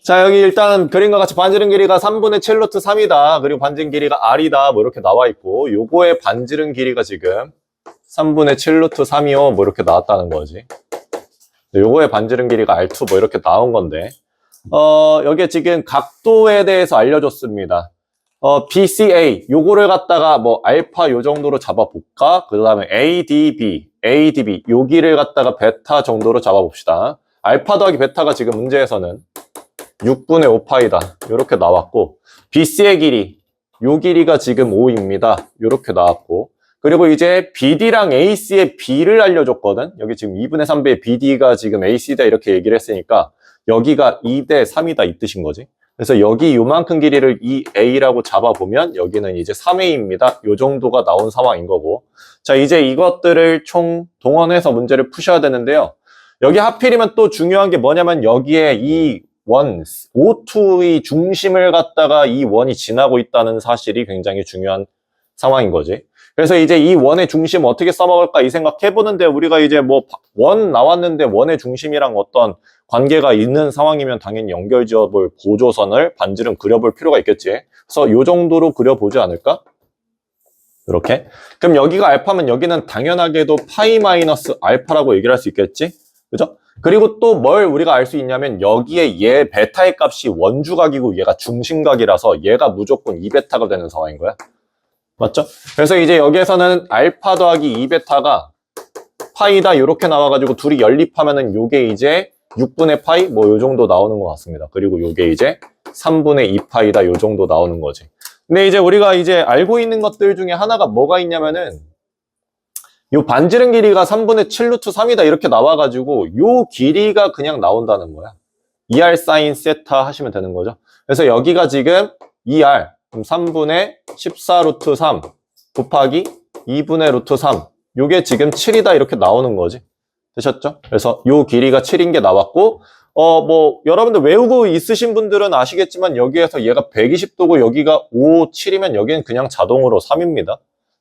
자, 여기 일단 그림과 같이 반지름 길이가 3분의 7 루트 3이다. 그리고 반지름 길이가 R이다. 뭐 이렇게 나와 있고, 요거의 반지름 길이가 지금 3분의 7 루트 3이요. 뭐 이렇게 나왔다는 거지. 요거의 반지름 길이가 R2 뭐 이렇게 나온 건데, 여기에 지금 각도에 대해서 알려줬습니다. BCA, 요거를 갖다가 뭐 알파 요 정도로 잡아볼까? 그 다음에 ADB, 여기를 갖다가 베타 정도로 잡아봅시다. 알파 더하기 베타가 지금 문제에서는 6분의 5파이다. 이렇게 나왔고, BC의 길이, 요 길이가 지금 5입니다. 이렇게 나왔고, 그리고 이제 BD랑 AC의 B를 알려줬거든. 여기 지금 2분의 3배의 BD가 지금 AC다 이렇게 얘기를 했으니까 여기가 2대 3이다 이 뜻인 거지. 그래서 여기 요만큼 길이를 2A라고 잡아보면 여기는 이제 3A입니다. 요 정도가 나온 상황인 거고. 자, 이제 이것들을 총 동원해서 문제를 푸셔야 되는데요. 여기 하필이면 또 중요한 게 뭐냐면 여기에 이 원, O2의 중심을 갖다가 이 원이 지나고 있다는 사실이 굉장히 중요한 상황인 거지. 그래서 이제 이 원의 중심 어떻게 써먹을까 이 생각해보는데 우리가 이제 뭐 원 나왔는데 원의 중심이랑 어떤 관계가 있는 상황이면 당연히 연결 지어볼 보조선을 반지름 그려볼 필요가 있겠지. 그래서 요 정도로 그려보지 않을까? 이렇게. 그럼 여기가 알파면 여기는 당연하게도 파이 마이너스 알파라고 얘기를 할 수 있겠지? 그죠? 그리고 또 뭘 우리가 알 수 있냐면 여기에 얘 베타의 값이 원주각이고 얘가 중심각이라서 얘가 무조건 2베타가 되는 상황인 거야. 맞죠? 그래서 이제 여기에서는 알파 더하기 2베타가 파이다 이렇게 나와가지고 둘이 연립하면은 요게 이제 6분의 파이 뭐 요 정도 나오는 것 같습니다. 그리고 요게 이제 3분의 2파이다 요 정도 나오는 거지. 근데 이제 우리가 이제 알고 있는 것들 중에 하나가 뭐가 있냐면은 요 반지름 길이가 3분의 7 루트 3이다 이렇게 나와가지고 요 길이가 그냥 나온다는 거야. 2R 사인 세타 하시면 되는 거죠. 그래서 여기가 지금 2R 그럼 3분의 14 루트 3 곱하기 2분의 루트 3 요게 지금 7이다 이렇게 나오는 거지. 되셨죠? 그래서 요 길이가 7인 게 나왔고 뭐 여러분들 외우고 있으신 분들은 아시겠지만 여기에서 얘가 120도고 여기가 5, 7이면 여기는 그냥 자동으로 3입니다.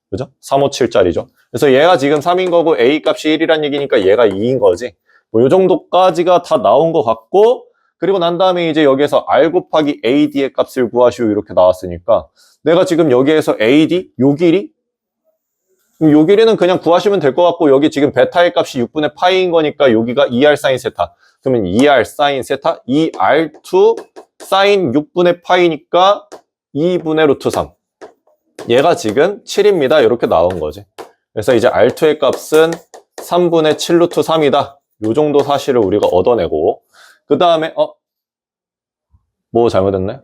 그죠? 3, 5, 7짜리죠. 그래서 얘가 지금 3인 거고 A 값이 1이란 얘기니까 얘가 2인 거지. 뭐 요 정도까지가 다 나온 것 같고 그리고 난 다음에 이제 여기에서 R 곱하기 AD의 값을 구하시오 이렇게 나왔으니까 내가 지금 여기에서 AD 요 길이 요 길이는 그냥 구하시면 될 것 같고 여기 지금 베타의 값이 6분의 파이인 거니까 여기가 2R 사인 세타 그러면 2R 사인 세타 2R2 사인 6분의 파이니까 2분의 루트 3 얘가 지금 7입니다 이렇게 나온 거지. 그래서 이제 R2의 값은 3분의 7 루트 3이다 요 정도 사실을 우리가 얻어내고 그 다음에 뭐 잘못했네?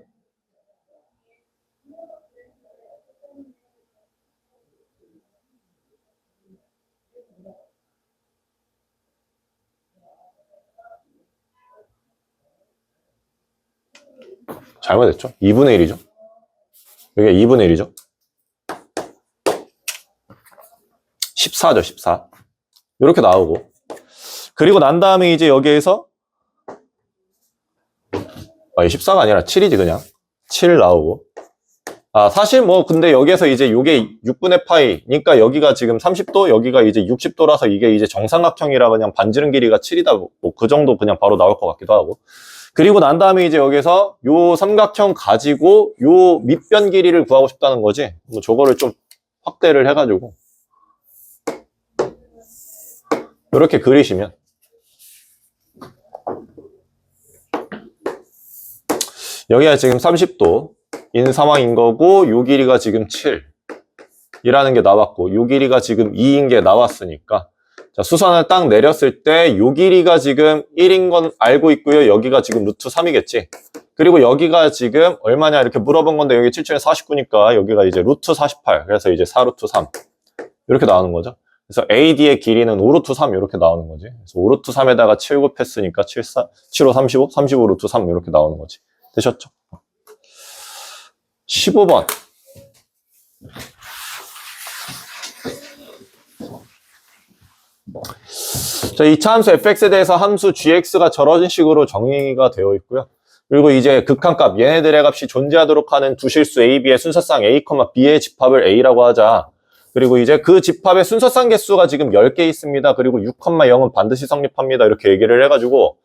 잘못했죠? 2분의 1이죠. 여기가 2분의 1이죠. 14죠, 14. 이렇게 나오고. 그리고 난 다음에 이제 여기에서 14가 아니라 7이지, 그냥. 7 나오고. 사실 뭐, 근데 여기에서 이제 요게 6분의 파이니까 여기가 지금 30도, 여기가 이제 60도라서 이게 이제 정삼각형이라 그냥 반지름 길이가 7이다. 뭐, 그 정도 그냥 바로 나올 것 같기도 하고. 그리고 난 다음에 이제 여기서 요 삼각형 가지고 요 밑변 길이를 구하고 싶다는 거지. 뭐 저거를 좀 확대를 해가지고 이렇게 그리시면 여기가 지금 30도인 상황인 거고 요 길이가 지금 7이라는 게 나왔고 요 길이가 지금 2인 게 나왔으니까 자, 수선을 딱 내렸을 때 요 길이가 지금 1인 건 알고 있고요. 여기가 지금 루트 3이겠지. 그리고 여기가 지금 얼마냐 이렇게 물어본 건데 여기 7층에 49니까 여기가 이제 루트 48. 그래서 이제 4루트 3. 이렇게 나오는 거죠. 그래서 AD의 길이는 5루트 3 이렇게 나오는 거지. 그래서 5루트 3에다가 7 곱했으니까 7, 5, 35, 35 루트 3 이렇게 나오는 거지. 되셨죠? 15번. 자, 이 차함수 fx에 대해서 함수 gx가 저런 식으로 정의가 되어 있고요. 그리고 이제 극한값, 얘네들의 값이 존재하도록 하는 두 실수 a, b의 순서상 a, b의 집합을 a라고 하자. 그리고 이제 그 집합의 순서상 개수가 지금 10개 있습니다. 그리고 6,0은 반드시 성립합니다. 이렇게 얘기를 해가지고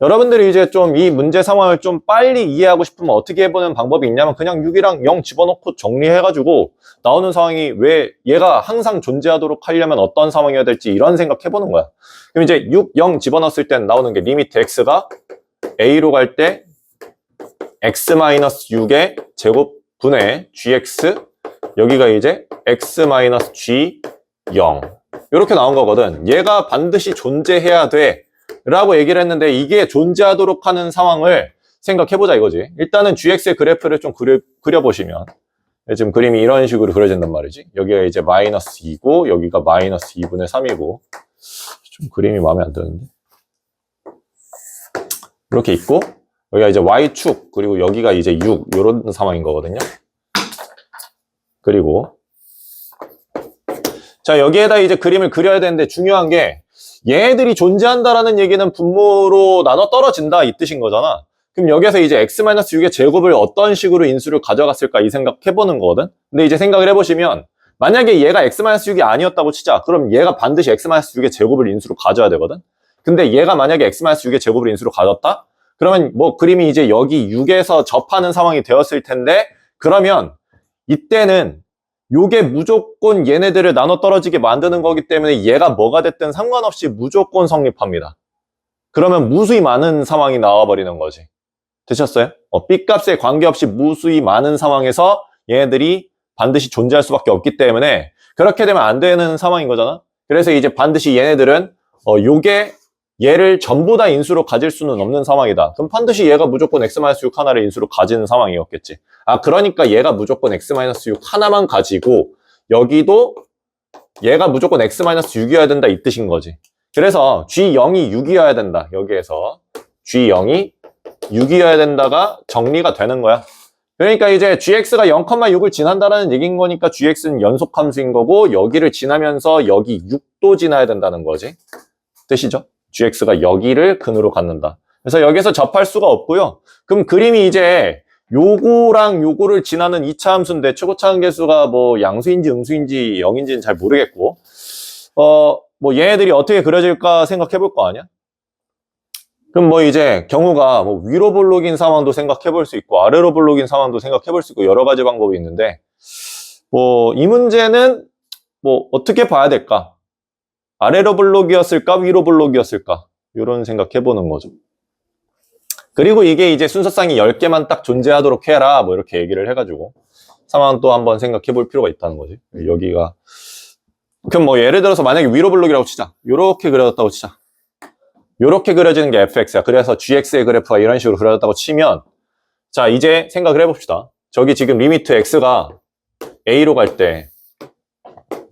여러분들이 이제 좀 이 문제 상황을 좀 빨리 이해하고 싶으면 어떻게 해보는 방법이 있냐면 그냥 6이랑 0 집어넣고 정리해가지고 나오는 상황이 왜 얘가 항상 존재하도록 하려면 어떤 상황이어야 될지 이런 생각해보는 거야. 그럼 이제 6, 0 집어넣었을 땐 나오는 게 리미트 x가 a로 갈 때 x-6의 제곱분의 gx 여기가 이제 x-g 0 이렇게 나온 거거든. 얘가 반드시 존재해야 돼 라고 얘기를 했는데 이게 존재하도록 하는 상황을 생각해보자 이거지. 일단은 gx의 그래프를 좀 그려보시면 지금 그림이 이런 식으로 그려진단 말이지. 여기가 이제 마이너스 2고 여기가 마이너스 2분의 3이고 좀 그림이 마음에 안 드는데 이렇게 있고 여기가 이제 y축 그리고 여기가 이제 6 이런 상황인 거거든요. 그리고 자 여기에다 이제 그림을 그려야 되는데 중요한 게 얘네들이 존재한다라는 얘기는 분모로 나눠 떨어진다 이 뜻인 거잖아. 그럼 여기서 이제 x-6의 제곱을 어떤 식으로 인수를 가져갔을까 이 생각해보는 거거든. 근데 이제 생각을 해보시면 만약에 얘가 x-6이 아니었다고 치자. 그럼 얘가 반드시 x-6의 제곱을 인수로 가져야 되거든. 근데 얘가 만약에 x-6의 제곱을 인수로 가졌다? 그러면 뭐 그림이 이제 여기 6에서 접하는 상황이 되었을 텐데 그러면 이때는 요게 무조건 얘네들을 나눠 떨어지게 만드는 거기 때문에 얘가 뭐가 됐든 상관없이 무조건 성립합니다. 그러면 무수히 많은 상황이 나와버리는 거지. 되셨어요? B값에 관계없이 무수히 많은 상황에서 얘네들이 반드시 존재할 수밖에 없기 때문에 그렇게 되면 안 되는 상황인 거잖아. 그래서 이제 반드시 얘네들은 요게 얘를 전부 다 인수로 가질 수는 없는 상황이다. 그럼 반드시 얘가 무조건 x-6 하나를 인수로 가지는 상황이었겠지. 아 그러니까 얘가 무조건 x-6 하나만 가지고 여기도 얘가 무조건 x-6이어야 된다 이 뜻인 거지. 그래서 G0이 6이어야 된다. 여기에서 G0이 6이어야 된다가 정리가 되는 거야. 그러니까 이제 gx가 0,6을 지난다라는 얘기인 거니까 gx는 연속함수인 거고 여기를 지나면서 여기 6도 지나야 된다는 거지. 뜻이죠? gx가 여기를 근으로 갖는다. 그래서 여기서 접할 수가 없고요. 그럼 그림이 이제 요거랑 요거를 지나는 2차 함수인데 최고차항 계수가 뭐 양수인지 음수인지 0인지는 잘 모르겠고 뭐 얘네들이 어떻게 그려질까 생각해 볼 거 아니야? 그럼 뭐 이제 경우가 뭐 위로 볼록인 상황도 생각해 볼 수 있고 아래로 볼록인 상황도 생각해 볼 수 있고 여러 가지 방법이 있는데 뭐 이 문제는 뭐 어떻게 봐야 될까? 아래로 볼록이었을까? 위로 볼록이었을까? 이런 생각해 보는 거죠. 그리고 이게 이제 순서상이 10개만 딱 존재하도록 해라 뭐 이렇게 얘기를 해가지고 상황 또 한번 생각해 볼 필요가 있다는 거지. 여기가 그럼 뭐 예를 들어서 만약에 위로 볼록이라고 치자. 요렇게 그려졌다고 치자. 요렇게 그려지는 게 fx야. 그래서 gx의 그래프가 이런 식으로 그려졌다고 치면 자 이제 생각을 해봅시다. 저기 지금 리미트 x가 a로 갈 때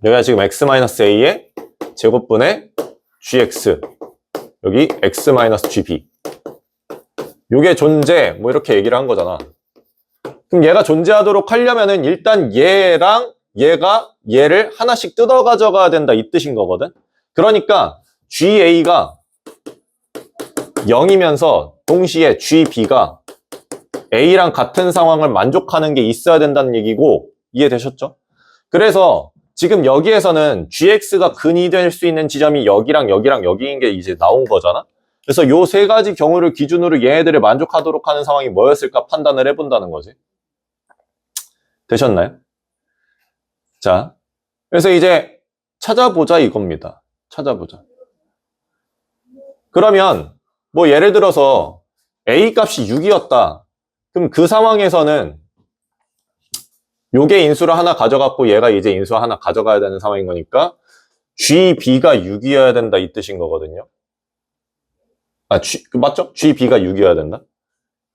여기가 지금 x-a의 제곱분의 gx 여기 x-gb 요게 존재 뭐 이렇게 얘기를 한 거잖아. 그럼 얘가 존재하도록 하려면은 일단 얘랑 얘가 얘를 하나씩 뜯어 가져가야 된다 이 뜻인 거거든. 그러니까 ga가 0이면서 동시에 GB가 A랑 같은 상황을 만족하는 게 있어야 된다는 얘기고 이해되셨죠? 그래서 지금 여기에서는 GX가 근이 될 수 있는 지점이 여기랑 여기랑 여기인 게 이제 나온 거잖아? 그래서 요 세 가지 경우를 기준으로 얘네들을 만족하도록 하는 상황이 뭐였을까 판단을 해본다는 거지. 되셨나요? 자, 그래서 이제 찾아보자 이겁니다. 찾아보자. 그러면 뭐 예를 들어서 A 값이 6이었다. 그럼 그 상황에서는 요게 인수를 하나 가져갔고 얘가 이제 인수 하나 가져가야 되는 상황인 거니까 GB가 6이어야 된다 이 뜻인 거거든요. 맞죠? GB가 6이어야 된다.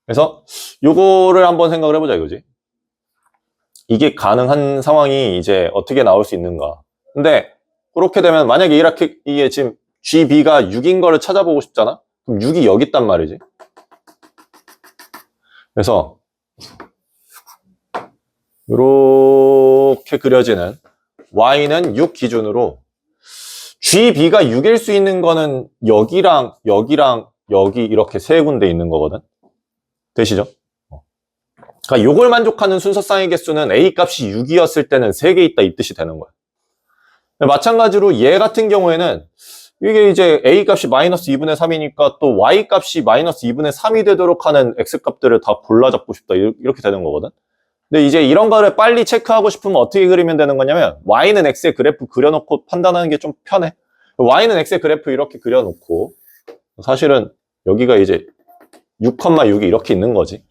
그래서 요거를 한번 생각을 해보자 이거지. 이게 가능한 상황이 이제 어떻게 나올 수 있는가. 근데 그렇게 되면 만약에 이렇게 이게 지금 GB가 6인 거를 찾아보고 싶잖아? 그럼 6이 여기 있단 말이지. 그래서 이렇게 그려지는 Y는 6 기준으로 GB가 6일 수 있는 거는 여기랑 여기랑 여기 이렇게 세 군데 있는 거거든. 되시죠? 그러니까 요걸 만족하는 순서상의 개수는 A 값이 6이었을 때는 3개 있다 이 뜻이 되는 거야. 마찬가지로 얘 같은 경우에는 이게 이제 A 값이 마이너스 2분의 3이니까 또 Y 값이 마이너스 2분의 3이 되도록 하는 X 값들을 다 골라 잡고 싶다. 이렇게 되는 거거든. 근데 이제 이런 거를 빨리 체크하고 싶으면 어떻게 그리면 되는 거냐면 Y는 X의 그래프 그려놓고 판단하는 게 좀 편해. Y는 X의 그래프 이렇게 그려놓고 사실은 여기가 이제 6,6이 이렇게 있는 거지.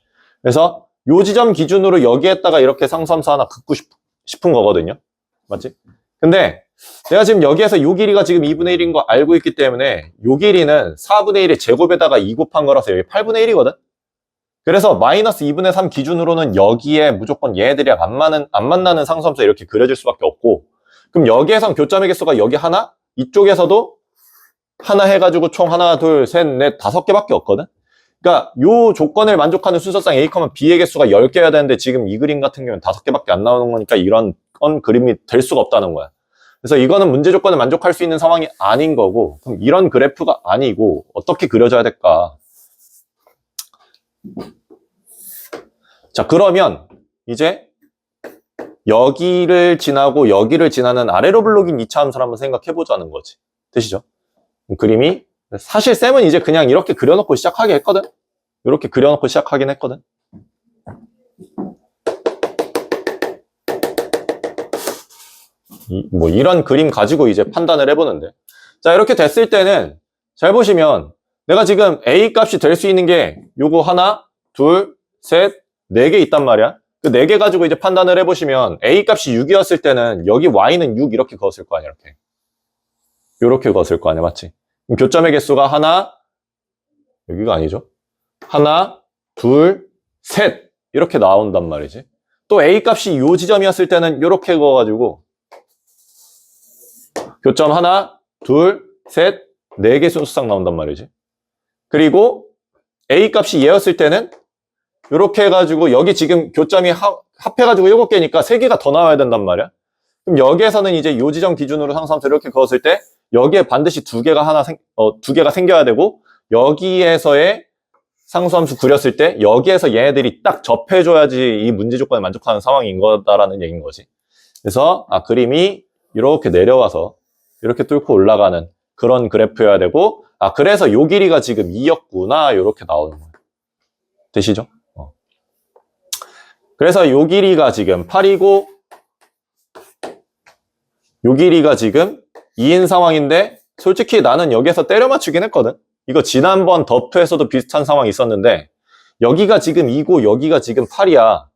그래서 요 지점 기준으로 여기에다가 이렇게 상수함수 하나 긋고 싶은 거거든요. 맞지? 근데 내가 지금 여기에서 요 길이가 지금 2분의 1인 거 알고 있기 때문에 요 길이는 4분의 1의 제곱에다가 2 곱한 거라서 여기 8분의 1이거든? 그래서 마이너스 2분의 3 기준으로는 여기에 무조건 얘네들이랑 안 만나는 상수함수 이렇게 그려질 수밖에 없고, 그럼 여기에선 교점의 개수가 여기 하나, 이쪽에서도 하나 해가지고 총 하나, 둘, 셋, 넷, 5개밖에 없거든? 그러니까 요 조건을 만족하는 순서상 A, B의 개수가 10개여야 되는데 지금 이 그림 같은 경우는 5개밖에 안 나오는 거니까 이런 그림이 될 수가 없다는 거야. 그래서 이거는 문제 조건을 만족할 수 있는 상황이 아닌 거고, 그럼 이런 그래프가 아니고 어떻게 그려져야 될까? 자, 그러면 이제 여기를 지나고 여기를 지나는 아래로 블록인 2차 함수를 한번 생각해 보자는 거지. 되시죠? 그림이 사실 쌤은 이제 그냥 이렇게 그려놓고 시작하게 했거든. 이렇게 그려놓고 시작하긴 했거든. 뭐 이런 그림 가지고 이제 판단을 해보는데, 자, 이렇게 됐을 때는 잘 보시면 내가 지금 A 값이 될 수 있는 게 요거 하나, 둘, 셋, 4개 있단 말이야. 그 4개 가지고 이제 판단을 해보시면 A 값이 6이었을 때는 여기 Y는 6 이렇게 그었을 거 아니야. 이렇게 그었을 거 아니야. 맞지? 그럼 교점의 개수가 하나, 여기가 아니죠. 하나, 둘, 셋 이렇게 나온단 말이지. 또 A 값이 요 지점이었을 때는 이렇게 그어가지고 교점 하나, 둘, 셋, 4개 순수상 나온단 말이지. 그리고 A 값이 얘였을 때는 이렇게 해가지고 여기 지금 교점이 합해가지고 7개니까 3개가 더 나와야 된단 말이야. 그럼 여기에서는 이제 요 지점 기준으로 상수함수 이렇게 그었을 때 여기에 반드시 2개가 생겨야 되고, 여기에서의 상수함수 그렸을 때 여기에서 얘네들이 딱 접해줘야지 이 문제 조건에 만족하는 상황인 거다라는 얘기인 거지. 그래서 그림이 이렇게 내려와서 이렇게 뚫고 올라가는 그런 그래프여야 되고, 그래서 요 길이가 지금 2였구나 이렇게 나오는 거예요. 되시죠? 그래서 요 길이가 지금 8이고 요 길이가 지금 2인 상황인데, 솔직히 나는 여기에서 때려 맞추긴 했거든. 이거 지난번 더프에서도 비슷한 상황이 있었는데 여기가 지금 2고 여기가 지금 8이야.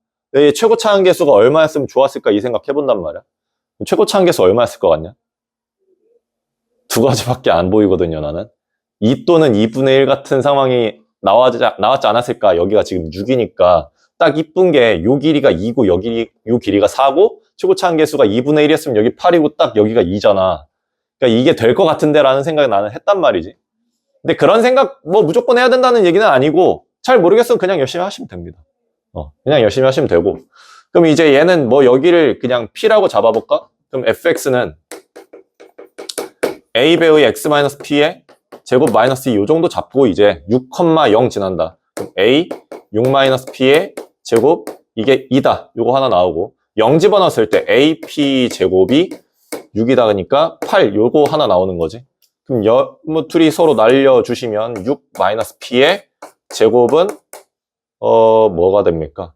최고 차항계수가 얼마였으면 좋았을까 이 생각 해본단 말이야. 최고 차항계수 얼마였을 것 같냐? 2가지밖에 안 보이거든요. 나는 2 또는 2분의 1 같은 상황이 나왔지 않았을까. 여기가 지금 6이니까 딱 이쁜 게 요 길이가 2고 요 길이가 4고 최고 차항계수가 2분의 1이었으면 여기 8이고 딱 여기가 2잖아. 그러니까 이게 될 것 같은데 라는 생각을 나는 했단 말이지. 근데 그런 생각 뭐 무조건 해야 된다는 얘기는 아니고, 잘 모르겠으면 그냥 열심히 하시면 됩니다. 그냥 열심히 하시면 되고, 그럼 이제 얘는 뭐 여기를 그냥 P라고 잡아볼까? 그럼 fx는 a 배의 x-p의 제곱 마이너스 2 요 정도 잡고 이제 6,0 지난다. 그럼 a 6-p의 제곱 이게 2다. 요거 하나 나오고 0 집어넣었을 때 ap 제곱이 6이다 그러니까 8 요거 하나 나오는 거지. 그럼 둘이 서로 날려주시면 6-p의 제곱은 뭐가 됩니까?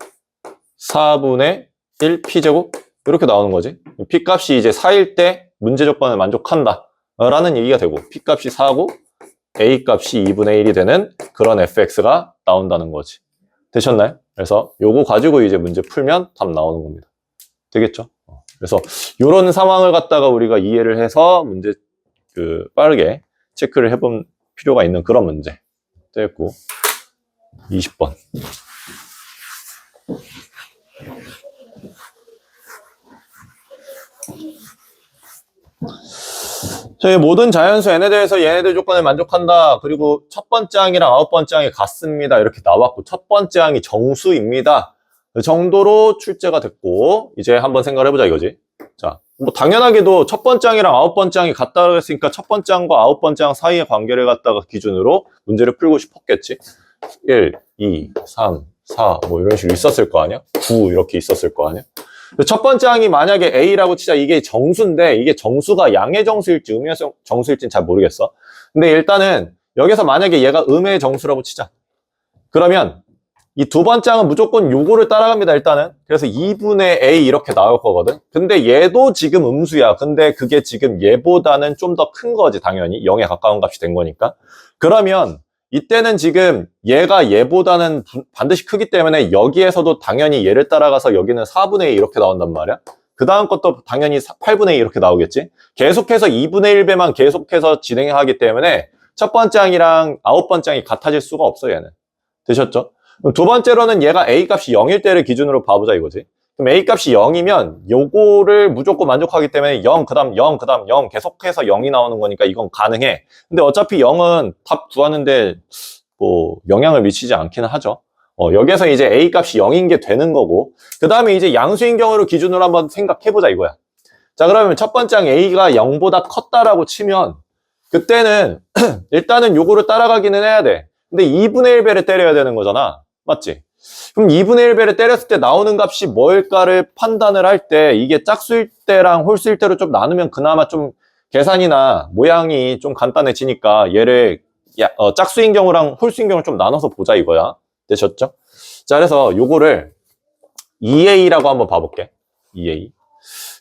4분의 1 p제곱 이렇게 나오는 거지. p 값이 이제 4일 때 문제 조건을 만족한다 라는 얘기가 되고, p 값이 4고 a 값이 2분의 1이 되는 그런 fx가 나온다는 거지. 되셨나요? 그래서 요거 가지고 이제 문제 풀면 답 나오는 겁니다. 되겠죠? 그래서 요런 상황을 갖다가 우리가 이해를 해서 문제 빠르게 체크를 해본 필요가 있는 그런 문제 됐고, 20번. 저희 모든 자연수 n에 대해서 얘네들 조건을 만족한다. 그리고 첫 번째 항이랑 9번째 항이 같습니다. 이렇게 나왔고, 첫 번째 항이 정수입니다. 그 정도로 출제가 됐고, 이제 한번 생각을 해보자 이거지. 자, 뭐 당연하게도 첫 번째 항이랑 9번째 항이 같다고 했으니까 첫 번째 항과 9번째 항 사이의 관계를 갖다가 기준으로 문제를 풀고 싶었겠지. 1, 2, 3, 4 뭐 이런 식으로 있었을 거 아니야? 9 이렇게 있었을 거 아니야? 첫 번째 항이 만약에 A라고 치자. 이게 정수인데 이게 정수가 양의 정수일지 음의 정수일지는 잘 모르겠어. 근데 일단은 여기서 만약에 얘가 음의 정수라고 치자. 그러면 이 두 번째 항은 무조건 요거를 따라갑니다, 일단은. 그래서 2분의 A 이렇게 나올 거거든. 근데 얘도 지금 음수야. 근데 그게 지금 얘보다는 좀 더 큰 거지, 당연히. 0에 가까운 값이 된 거니까. 그러면 이때는 지금 얘가 얘보다는 반드시 크기 때문에 여기에서도 당연히 얘를 따라가서 여기는 4분의 2 이렇게 나온단 말이야. 그 다음 것도 당연히 8분의 2 이렇게 나오겠지. 계속해서 2분의 1배만 계속해서 진행하기 때문에 첫 번째 항이랑 아홉 번째 항이 같아질 수가 없어, 얘는. 되셨죠? 그럼 두 번째로는 얘가 A 값이 0일 때를 기준으로 봐보자 이거지. 그럼 A 값이 0이면 요거를 무조건 만족하기 때문에 0, 그 다음 0, 그 다음 0 계속해서 0이 나오는 거니까 이건 가능해. 근데 어차피 0은 답 구하는데 뭐 영향을 미치지 않기는 하죠. 여기에서 이제 A 값이 0인 게 되는 거고, 그 다음에 이제 양수인 경우를 기준으로 한번 생각해보자 이거야. 자, 그러면 첫 번째 항 A가 0보다 컸다라고 치면 그때는 일단은 요거를 따라가기는 해야 돼. 근데 2분의 1배를 때려야 되는 거잖아. 맞지? 그럼 2분의 1배를 때렸을 때 나오는 값이 뭘까를 판단을 할 때 이게 짝수일 때랑 홀수일 때로 좀 나누면 그나마 좀 계산이나 모양이 좀 간단해지니까 얘를 짝수인 경우랑 홀수인 경우를 좀 나눠서 보자 이거야. 되셨죠? 자, 그래서 요거를 2A라고 한번 봐볼게. 2A.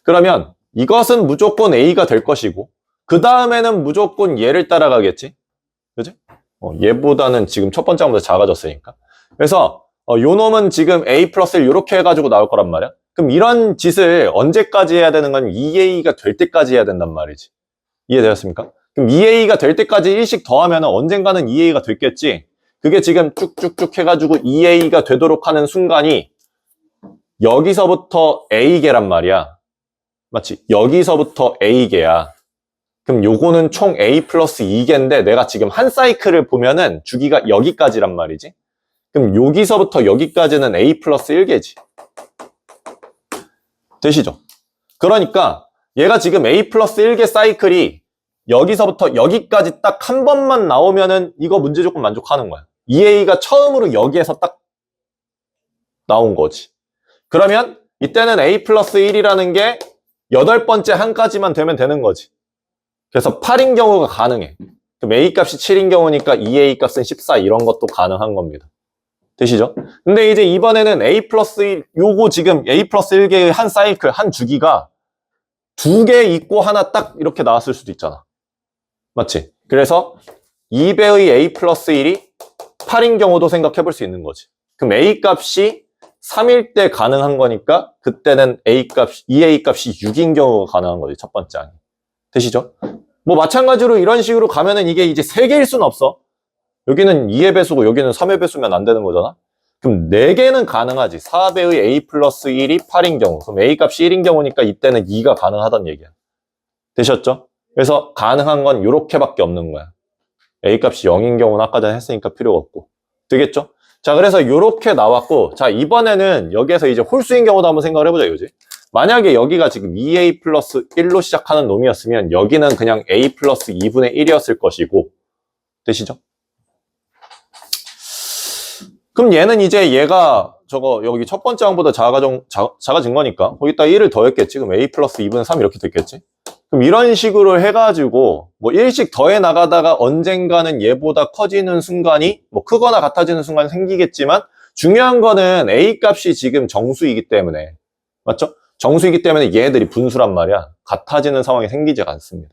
그러면 이것은 무조건 A가 될 것이고 그 다음에는 무조건 얘를 따라가겠지? 그지? 얘보다는 지금 첫 번째 항보다 작아졌으니까. 그래서 요 놈은 지금 A 플러스 1 이렇게 해가지고 나올 거란 말이야. 그럼 이런 짓을 언제까지 해야 되는 건 2A가 될 때까지 해야 된단 말이지. 이해되셨습니까? 그럼 2A가 될 때까지 1씩 더하면 언젠가는 2A가 됐겠지. 그게 지금 쭉쭉쭉 해가지고 2A가 되도록 하는 순간이 여기서부터 A개란 말이야. 맞지? 여기서부터 A개야. 그럼 요거는 총 A 플러스 2개인데 내가 지금 한 사이클을 보면은 주기가 여기까지란 말이지. 그럼 여기서부터 여기까지는 A 플러스 1개지. 되시죠? 그러니까 얘가 지금 A 플러스 1개 사이클이 여기서부터 여기까지 딱 한 번만 나오면은 이거 문제 조건 만족하는 거야. 2A가 처음으로 여기에서 딱 나온 거지. 그러면 이때는 A 플러스 1이라는 게 8번째 한까지만 되면 되는 거지. 그래서 8인 경우가 가능해. 그럼 A 값이 7인 경우니까 2A 값은 14 이런 것도 가능한 겁니다. 되시죠? 근데 이제 이번에는 A 플러스 1, 요거 지금 A 플러스 1개의 한 사이클, 한 주기가 2개 있고 하나 딱 이렇게 나왔을 수도 있잖아. 맞지? 그래서 2배의 A 플러스 1이 8인 경우도 생각해 볼 수 있는 거지. 그럼 A 값이 3일 때 가능한 거니까 그때는 A 값, 2A 값이 6인 경우가 가능한 거지. 첫 번째 항이. 되시죠? 뭐 마찬가지로 이런 식으로 가면은 이게 이제 3개일 수는 없어. 여기는 2의 배수고 여기는 3의 배수면 안 되는 거잖아. 그럼 4개는 가능하지. 4배의 A 플러스 1이 8인 경우. 그럼 A 값이 1인 경우니까 이때는 2가 가능하단 얘기야. 되셨죠? 그래서 가능한 건 이렇게밖에 없는 거야. A 값이 0인 경우는 아까 전에 했으니까 필요가 없고. 되겠죠? 자, 그래서 이렇게 나왔고, 자, 이번에는 여기에서 이제 홀수인 경우도 한번 생각을 해보자, 이거지. 만약에 여기가 지금 2A 플러스 1로 시작하는 놈이었으면 여기는 그냥 A 플러스 2분의 1이었을 것이고, 되시죠? 그럼 얘는 이제 얘가 저거 여기 첫 번째 항보다 작아진 거니까 거기다 1을 더했겠지. 그럼 A 플러스 2분의 3 이렇게 됐겠지. 그럼 이런 식으로 해가지고 뭐 1씩 더해 나가다가 언젠가는 얘보다 커지는 순간이 뭐 크거나 같아지는 순간이 생기겠지만 중요한 거는 A 값이 지금 정수이기 때문에 맞죠? 정수이기 때문에 얘네들이 분수란 말이야. 같아지는 상황이 생기지 않습니다.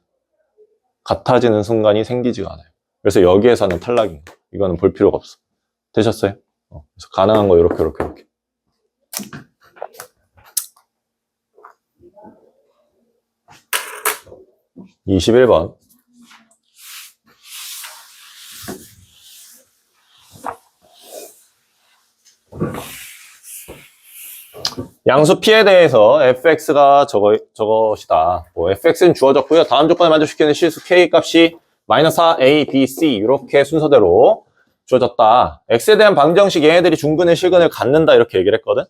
같아지는 순간이 생기지가 않아요. 그래서 여기에서는 탈락입니다. 이거는 볼 필요가 없어. 되셨어요? 그래서 가능한 거 이렇게. 21번. 양수 P에 대해서 fx가 저것이다. 뭐 fx는 주어졌고요. 다음 조건에 만족시키는 실수 k 값이 -4a, b, c 이렇게 순서대로 주어졌다. x에 대한 방정식 얘네들이 중근의 실근을 갖는다 이렇게 얘기를 했거든.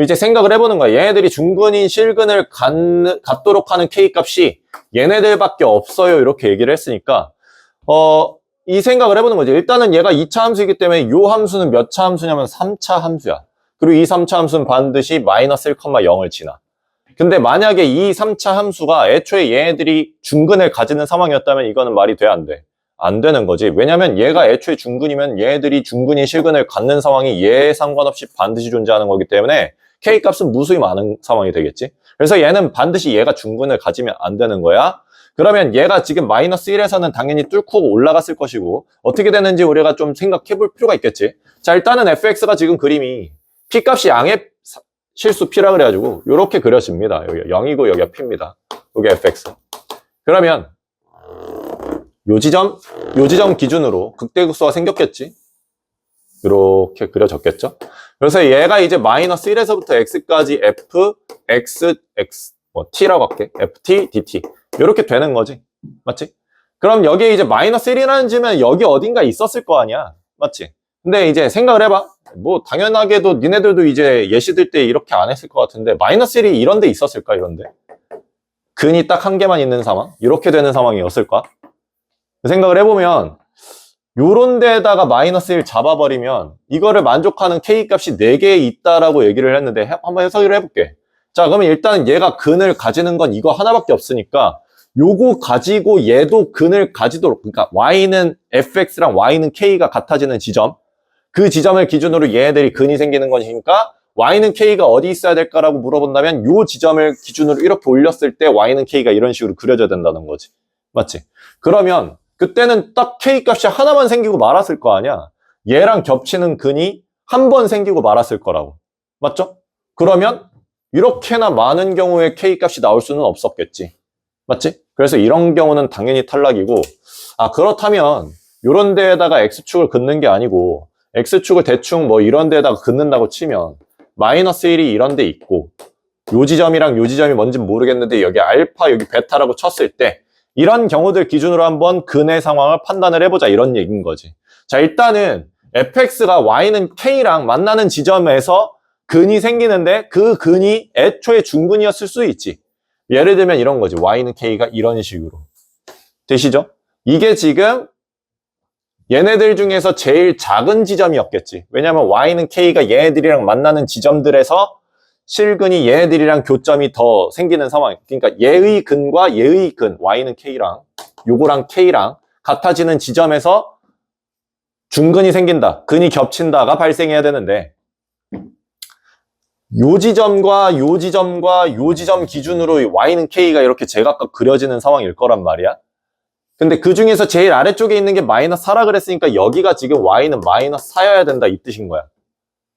이제 생각을 해보는 거야. 얘네들이 중근인 실근을 갖도록 하는 k 값이 얘네들밖에 없어요 이렇게 얘기를 했으니까 이 생각을 해보는 거지. 일단은 얘가 2차 함수이기 때문에 요 함수는 몇 차 함수냐면 3차 함수야. 그리고 이 3차 함수는 반드시 -1,0을 지나. 근데 만약에 이 3차 함수가 애초에 얘네들이 중근을 가지는 상황이었다면 이거는 말이 돼, 안 돼? 안 되는 거지. 왜냐면 얘가 애초에 중근이면 얘들이 중근이 실근을 갖는 상황이 얘에 상관없이 반드시 존재하는 거기 때문에 K값은 무수히 많은 상황이 되겠지. 그래서 얘는 반드시 얘가 중근을 가지면 안 되는 거야. 그러면 얘가 지금 마이너스 1에서는 당연히 뚫고 올라갔을 것이고 어떻게 되는지 우리가 좀 생각해 볼 필요가 있겠지. 자, 일단은 fx가 지금 그림이 P값이 양의 실수 P라 그래가지고 이렇게 그려집니다. 여기 0이고 여기가 P입니다. 여기 fx. 그러면 요 지점 기준으로 극대극소가 생겼겠지. 이렇게 그려졌겠죠. 그래서 얘가 이제 마이너스 1에서부터 x까지 f, x, t라고 할게. ft, dt. 이렇게 되는 거지. 맞지? 그럼 여기에 이제 마이너스 1이라는 지면 여기 어딘가 있었을 거 아니야. 맞지? 근데 이제 생각을 해봐. 뭐 당연하게도 니네들도 이제 예시들 때 이렇게 안 했을 것 같은데 마이너스 1이 이런 데 있었을까? 이런데. 근이 딱 한 개만 있는 상황? 이렇게 되는 상황이었을까? 생각을 해보면 요런 데다가 마이너스 1 잡아버리면 이거를 만족하는 K값이 4개 있다라고 얘기를 했는데 한번 해석을 해볼게. 자, 그러면 일단 얘가 근을 가지는 건 이거 하나밖에 없으니까 요거 가지고 얘도 근을 가지도록, 그러니까 Y는 fx랑 Y는 K가 같아지는 지점, 그 지점을 기준으로 얘네들이 근이 생기는 거니까 Y는 K가 어디 있어야 될까라고 물어본다면 요 지점을 기준으로 이렇게 올렸을 때 Y는 K가 이런 식으로 그려져야 된다는 거지. 맞지? 그러면 그때는 딱 K값이 하나만 생기고 말았을 거 아니야. 얘랑 겹치는 근이 한 번 생기고 말았을 거라고. 맞죠? 그러면 이렇게나 많은 경우에 K값이 나올 수는 없었겠지. 맞지? 그래서 이런 경우는 당연히 탈락이고, 아, 그렇다면 이런 데에다가 X축을 긋는 게 아니고 X축을 대충 뭐 이런 데에다가 긋는다고 치면 마이너스 1이 이런 데 있고 요 지점이랑 요 지점이 뭔진 모르겠는데 여기 알파 여기 베타라고 쳤을 때 이런 경우들 기준으로 한번 근의 상황을 판단을 해보자 이런 얘기인 거지. 자, 일단은 fx가 y는 k랑 만나는 지점에서 근이 생기는데 그 근이 애초에 중근이었을 수 있지. 예를 들면 이런 거지. y는 k가 이런 식으로. 되시죠? 이게 지금 얘네들 중에서 제일 작은 지점이었겠지. 왜냐면 y는 k가 얘네들이랑 만나는 지점들에서 실근이 얘네들이랑 교점이 더 생기는 상황. 그러니까 얘의 근과 얘의 근, y는 k랑 요거랑 k랑 같아지는 지점에서 중근이 생긴다. 근이 겹친다가 발생해야 되는데 요 지점과 요 지점과 요 지점 기준으로 y는 k가 이렇게 제각각 그려지는 상황일 거란 말이야. 근데 그 중에서 제일 아래쪽에 있는 게 마이너스 4라 그랬으니까 여기가 지금 y는 마이너스 4여야 된다 이 뜻인 거야.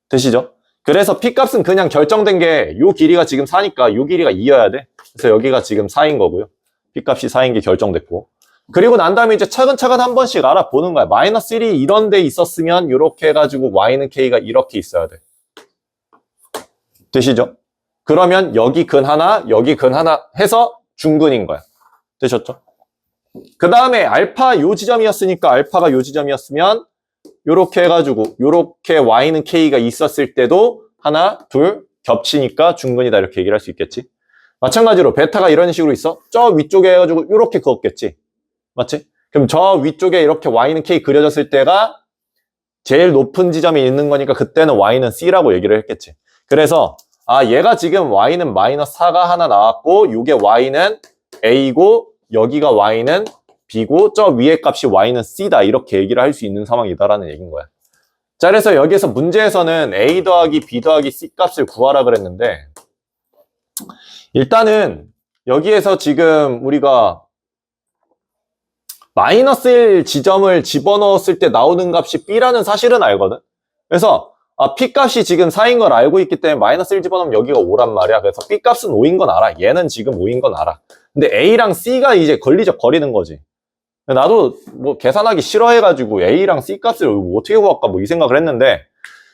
되시죠? 그래서 P값은 그냥 결정된 게 요 길이가 지금 4니까 요 길이가 2여야 돼. 그래서 여기가 지금 4인 거고요. P값이 4인 게 결정됐고. 그리고 난 다음에 이제 차근차근 한 번씩 알아보는 거야. 마이너스 1이 이런 데 있었으면 이렇게 해가지고 y는 k가 이렇게 있어야 돼. 되시죠? 그러면 여기 근 하나, 여기 근 하나 해서 중근인 거야. 되셨죠? 그 다음에 알파 요 지점이었으니까 알파가 요 지점이었으면 요렇게 해가지고 요렇게 y는 k가 있었을 때도 하나, 둘 겹치니까 중근이다 이렇게 얘기를 할 수 있겠지. 마찬가지로 베타가 이런 식으로 있어. 저 위쪽에 해가지고 요렇게 그었겠지. 맞지? 그럼 저 위쪽에 이렇게 y는 k 그려졌을 때가 제일 높은 지점이 있는 거니까 그때는 y는 c라고 얘기를 했겠지. 그래서 아 얘가 지금 y는 마이너스 4가 하나 나왔고 요게 y는 a고 여기가 y는 b고 저 위에 값이 y는 c다 이렇게 얘기를 할 수 있는 상황이다라는 얘기인 거야. 자, 그래서 여기에서 문제에서는 a 더하기 b 더하기 c 값을 구하라 그랬는데 일단은 여기에서 지금 우리가 마이너스 1 지점을 집어넣었을 때 나오는 값이 b라는 사실은 알거든. 그래서 p 값이 지금 4인 걸 알고 있기 때문에 마이너스 1 집어넣으면 여기가 5란 말이야. 그래서 b 값은 5인 건 알아. 얘는 지금 5인 건 알아. 근데 a랑 c가 이제 걸리적 거리는 거지. 나도 뭐 계산하기 싫어해가지고 A랑 C 값을 어떻게 구할까 뭐 이 생각을 했는데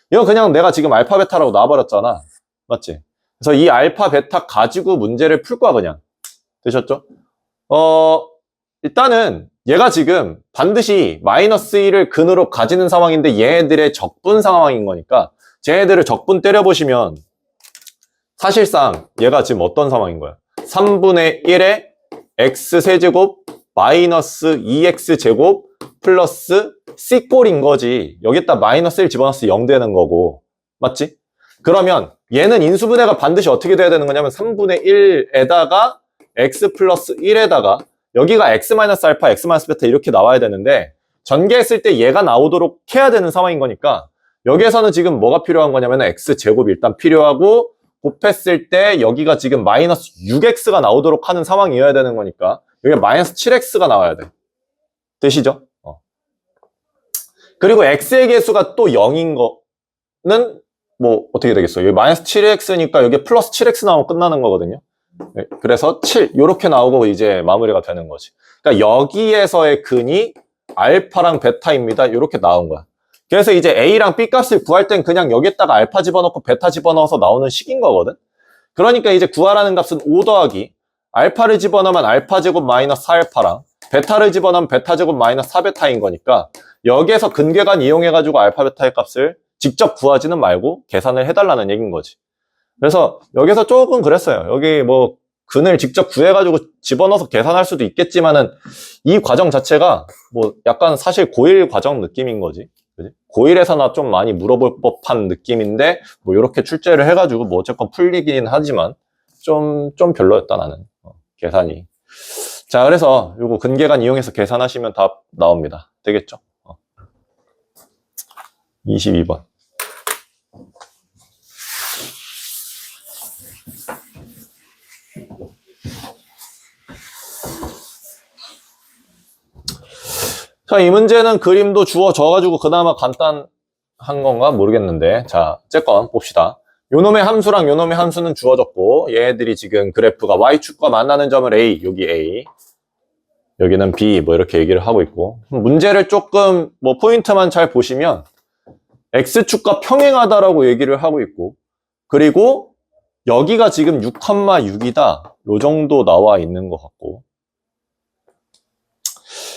이거 그냥 내가 지금 알파 베타라고 놔버렸잖아. 맞지? 그래서 이 알파 베타 가지고 문제를 풀 거야 그냥. 되셨죠? 일단은 얘가 지금 반드시 마이너스 1을 근으로 가지는 상황인데 얘네들의 적분 상황인 거니까 쟤네들을 적분 때려보시면 사실상 얘가 지금 어떤 상황인 거야? 3분의 1의 x세제곱 마이너스 2x제곱 플러스 c꼴인 거지. 여기다 마이너스 1 집어넣었을 때 0 되는 거고. 맞지? 그러면 얘는 인수분해가 반드시 어떻게 돼야 되는 거냐면 3분의 1에다가 x 플러스 1에다가 여기가 x 마이너스 알파, x 마이너스 베타 이렇게 나와야 되는데 전개했을 때 얘가 나오도록 해야 되는 상황인 거니까 여기에서는 지금 뭐가 필요한 거냐면 x 제곱이 일단 필요하고 곱했을 때 여기가 지금 마이너스 6x가 나오도록 하는 상황이어야 되는 거니까 여기 마이너스 7x가 나와야 돼. 되시죠? 그리고 x의 개수가 또 0인 거는 뭐 어떻게 되겠어? 여기 마이너스 7x니까 여기 플러스 7x 나오면 끝나는 거거든요. 네, 그래서 7 이렇게 나오고 이제 마무리가 되는 거지. 그러니까 여기에서의 근이 알파랑 베타입니다. 이렇게 나온 거야. 그래서 이제 A랑 B 값을 구할 땐 그냥 여기에다가 알파 집어넣고 베타 집어넣어서 나오는 식인 거거든. 그러니까 이제 구하라는 값은 5 더하기 알파를 집어넣으면 알파 제곱 마이너스 4알파랑 베타를 집어넣으면 베타 제곱 마이너스 4베타인 거니까 여기에서 근계관 이용해가지고 알파 베타의 값을 직접 구하지는 말고 계산을 해달라는 얘기인 거지. 그래서 여기서 조금 그랬어요. 여기 뭐 근을 직접 구해가지고 집어넣어서 계산할 수도 있겠지만은 이 과정 자체가 뭐 약간 사실 고1 과정 느낌인 거지. 그지? 고1에서나 좀 많이 물어볼 법한 느낌인데 뭐 이렇게 출제를 해가지고 뭐 어쨌건 풀리긴 하지만 좀 별로였다 나는 계산이. 자, 그래서 요거 근계관 이용해서 계산하시면 답 나옵니다. 되겠죠? 22번. 자, 이 문제는 그림도 주어져가지고 그나마 간단한 건가 모르겠는데, 자, 어쨌건 봅시다. 요놈의 함수랑 요놈의 함수는 주어졌고 얘들이 지금 그래프가 y축과 만나는 점을 A, 여기 A, 여기는 B 뭐 이렇게 얘기를 하고 있고, 문제를 조금 뭐 포인트만 잘 보시면 X축과 평행하다라고 얘기를 하고 있고, 그리고 여기가 지금 6,6이다 요 정도 나와 있는 것 같고,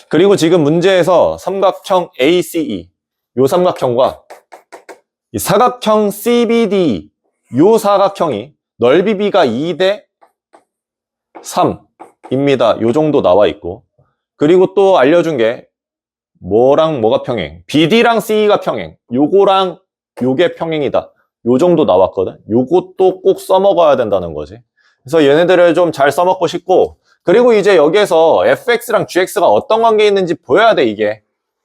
그리고 지금 문제에서 삼각형 ACE 요 삼각형과 이 사각형 CBD 요 사각형이 넓이 B가 2대 3입니다. 요 정도 나와 있고, 그리고 또 알려준 게 뭐랑 뭐가 평행, BD랑 CE가 평행, 요거랑 요게 평행이다 요 정도 나왔거든. 요것도 꼭 써먹어야 된다는 거지. 그래서 얘네들을 좀 잘 써먹고 싶고, 그리고 이제 여기에서 fx랑 gx가 어떤 관계에 있는지 보여야 돼. 이게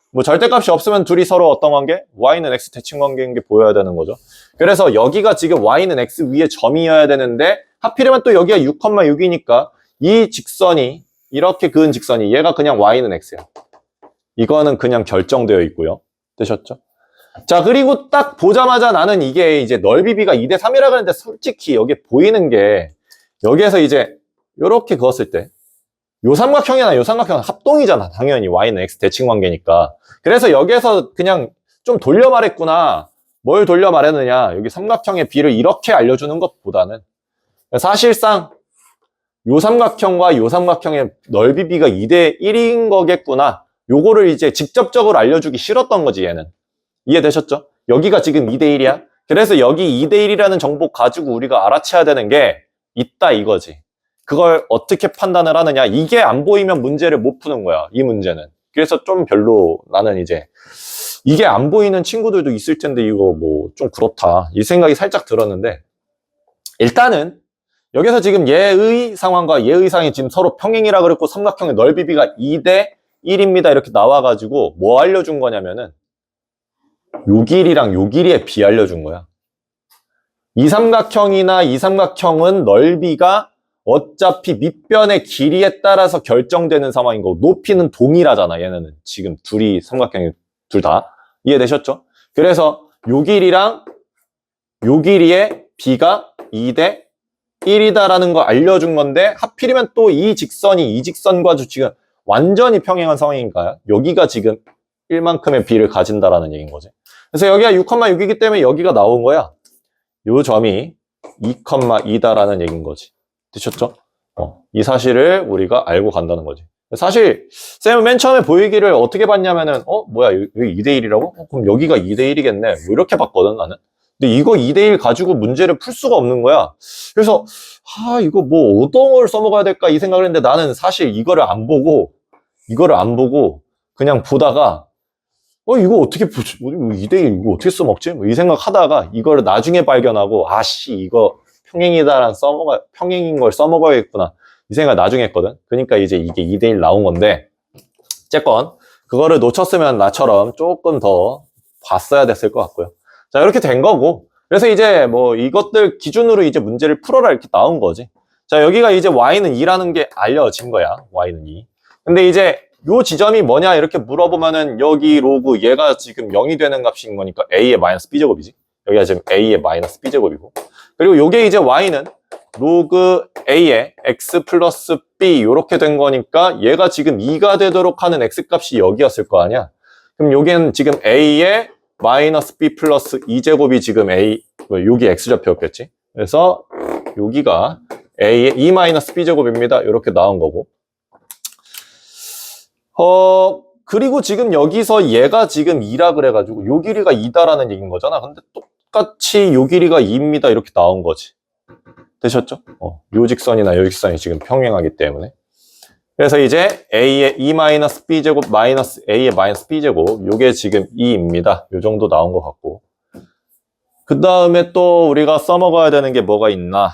뭐 절대값이 없으면 둘이 서로 어떤 관계? y는 x 대칭 관계인 게 보여야 되는 거죠. 그래서 여기가 지금 y는 x 위에 점이어야 되는데 하필이면 또 여기가 6,6이니까 이 직선이 이렇게 그은 직선이 얘가 그냥 y는 x야. 이거는 그냥 결정되어 있고요. 되셨죠? 자, 그리고 딱 보자마자 나는 이게 이제 넓이 b가 2대 3이라 그랬는데 솔직히 여기 보이는 게 여기에서 이제 요렇게 그었을 때 요 삼각형이나 요 삼각형은 합동이잖아. 당연히 y는 x 대칭 관계니까. 그래서 여기에서 그냥 좀 돌려 말했구나. 뭘 돌려 말했느냐, 여기 삼각형의 b를 이렇게 알려주는 것보다는 사실상 요 삼각형과 요 삼각형의 넓이 b가 2대 1인 거겠구나, 요거를 이제 직접적으로 알려주기 싫었던 거지. 얘는 이해되셨죠? 여기가 지금 2대 1이야. 그래서 여기 2대 1이라는 정보 가지고 우리가 알아채야 되는 게 있다 이거지. 그걸 어떻게 판단을 하느냐, 이게 안 보이면 문제를 못 푸는 거야, 이 문제는. 그래서 좀 별로 나는 이제 이게 안 보이는 친구들도 있을 텐데 이거 뭐 좀 그렇다 이 생각이 살짝 들었는데, 일단은 여기서 지금 얘의 상황과 얘의 상황이 지금 서로 평행이라 그랬고 삼각형의 넓이 b가 2대 1입니다 이렇게 나와가지고 뭐 알려준 거냐면은 요 길이랑 요 길이의 b 알려준 거야. 이 삼각형이나 이 삼각형은 넓이가 어차피 밑변의 길이에 따라서 결정되는 상황인 거고 높이는 동일하잖아. 얘네는 지금 둘이 삼각형이 둘 다 이해되셨죠? 그래서 요 길이랑 요 길이의 b가 2대 1이다라는 거 알려준 건데 하필이면 또 이 직선이 이 직선과 지금 완전히 평행한 상황인가요? 여기가 지금 1만큼의 b를 가진다라는 얘기인 거지. 그래서 여기가 6,6이기 때문에 여기가 나온 거야. 요 점이 2,2다라는 얘기인 거지. 되셨죠? 이 사실을 우리가 알고 간다는 거지. 사실 쌤은 맨 처음에 보이기를 어떻게 봤냐면은 뭐야 여기 2대 1이라고? 그럼 여기가 2대 1이겠네 뭐 이렇게 봤거든 나는. 근데 이거 2대 1 가지고 문제를 풀 수가 없는 거야. 그래서 이거 뭐 어떤 걸 써먹어야 될까 이 생각을 했는데 나는 사실 이거를 안 보고 그냥 보다가 이거 어떻게, 2대1 이거 어떻게 써먹지? 뭐 이 생각 하다가 이거를 나중에 발견하고, 아씨, 이거 평행이다란 평행인 걸 써먹어야겠구나. 이 생각 나중에 했거든. 그러니까 이제 이게 2대1 나온 건데, 어쨌건, 그거를 놓쳤으면 나처럼 조금 더 봤어야 됐을 것 같고요. 자, 이렇게 된 거고. 그래서 이제 뭐 이것들 기준으로 이제 문제를 풀어라 이렇게 나온 거지. 자, 여기가 이제 y는 2라는 게 알려진 거야. y는 2. 근데 이제 요 지점이 뭐냐 이렇게 물어보면은 여기 로그 얘가 지금 0이 되는 값인 거니까 a의 마이너스 b제곱이지. 여기가 지금 a의 마이너스 b제곱이고. 그리고 요게 이제 y는 로그 a의 x 플러스 b 요렇게 된 거니까 얘가 지금 2가 되도록 하는 x 값이 여기였을 거 아니야. 그럼 요게는 지금 a의 마이너스 b 플러스 2제곱이 지금 여기 x좌표였겠지. 그래서 여기가 a의 2 마이너스 b제곱입니다. 이렇게 나온 거고. 그리고 지금 여기서 얘가 지금 2라 그래가지고 요 길이가 2다라는 얘기인 거잖아. 근데 똑같이 요 길이가 2입니다. 이렇게 나온 거지. 되셨죠? 요 직선이나 요 직선이 지금 평행하기 때문에. 그래서 이제 a의 2-b제곱 마이너스 a의 마이너스 b제곱 요게 지금 2입니다. 요 정도 나온 것 같고. 그 다음에 또 우리가 써먹어야 되는 게 뭐가 있나?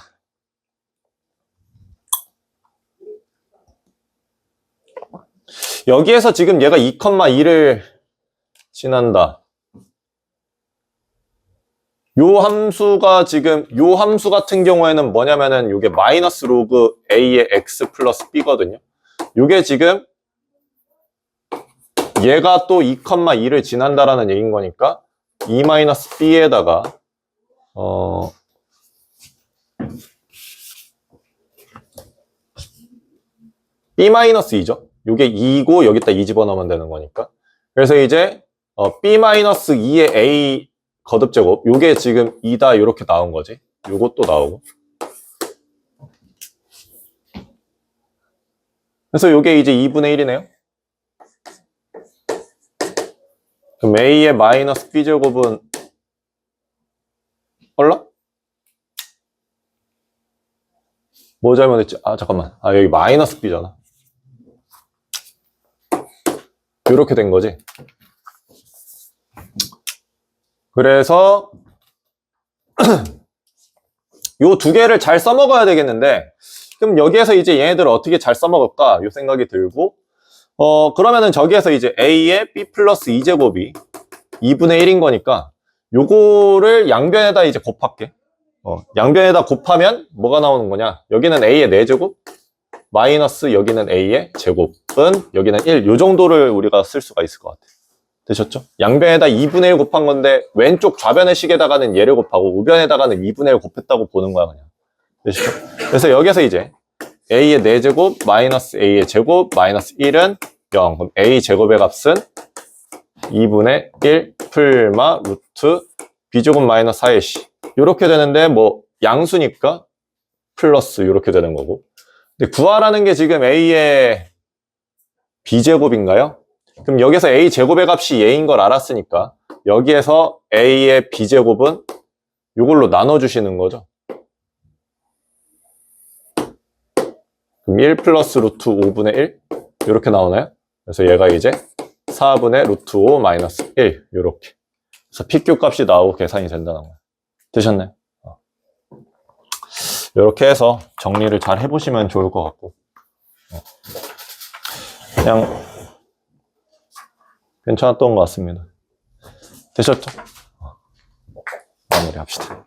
여기에서 지금 얘가 2,2를 지난다. 요 함수가 지금 요 함수 같은 경우에는 뭐냐면은 요게 마이너스 로그 a의 x 플러스 b거든요. 요게 지금 얘가 또 2,2를 지난다라는 얘기인 거니까 2-b에다가 b-2죠. 요게 2고 여기다 2 집어넣으면 되는 거니까. 그래서 이제 b-2의 a 거듭제곱 요게 지금 2다 요렇게 나온 거지. 요것도 나오고. 그래서 요게 이제 2분의 1이네요. 그럼 a의 마이너스 b제곱은 몰라? 뭐 잘못했지? 잠깐만. 여기 마이너스 b잖아. 요렇게 된 거지. 그래서 요 두 개를 잘 써먹어야 되겠는데 그럼 여기에서 이제 얘네들을 어떻게 잘 써먹을까? 요 생각이 들고 그러면은 저기에서 이제 a의 b 플러스 2제곱이 2분의 1인 거니까 요거를 양변에다 이제 곱할게. 양변에다 곱하면 뭐가 나오는 거냐? 여기는 a의 4제곱 마이너스 여기는 a의 제곱은 여기는 1. 요 정도를 우리가 쓸 수가 있을 것 같아. 되셨죠? 양변에다 2분의 1 곱한 건데 왼쪽 좌변의 식에다가는 얘를 곱하고 우변에다가는 2분의 1 곱했다고 보는 거야 그냥. 되시죠? 그래서 여기서 이제 a의 4제곱 마이너스 a의 제곱 마이너스 1은 0. 그럼 a 제곱의 값은 2분의 1 풀마 루트 b제곱 마이너스 4ac 이렇게 되는데 뭐 양수니까 플러스 이렇게 되는 거고. 근데 구하라는 게 지금 a의 b제곱인가요? 그럼 여기서 a 제곱의 값이 a인 걸 알았으니까 여기에서 a의 b제곱은 이걸로 나눠주시는 거죠. 그럼 1 플러스 루트 5분의 1 이렇게 나오나요? 그래서 얘가 이제 4분의 루트 5 마이너스 1 이렇게. 그래서 PQ 값이 나오고 계산이 된다는 거예요. 되셨나요? 이렇게 해서 정리를 잘 해보시면 좋을 것 같고 그냥 괜찮았던 것 같습니다. 되셨죠? 마무리합시다.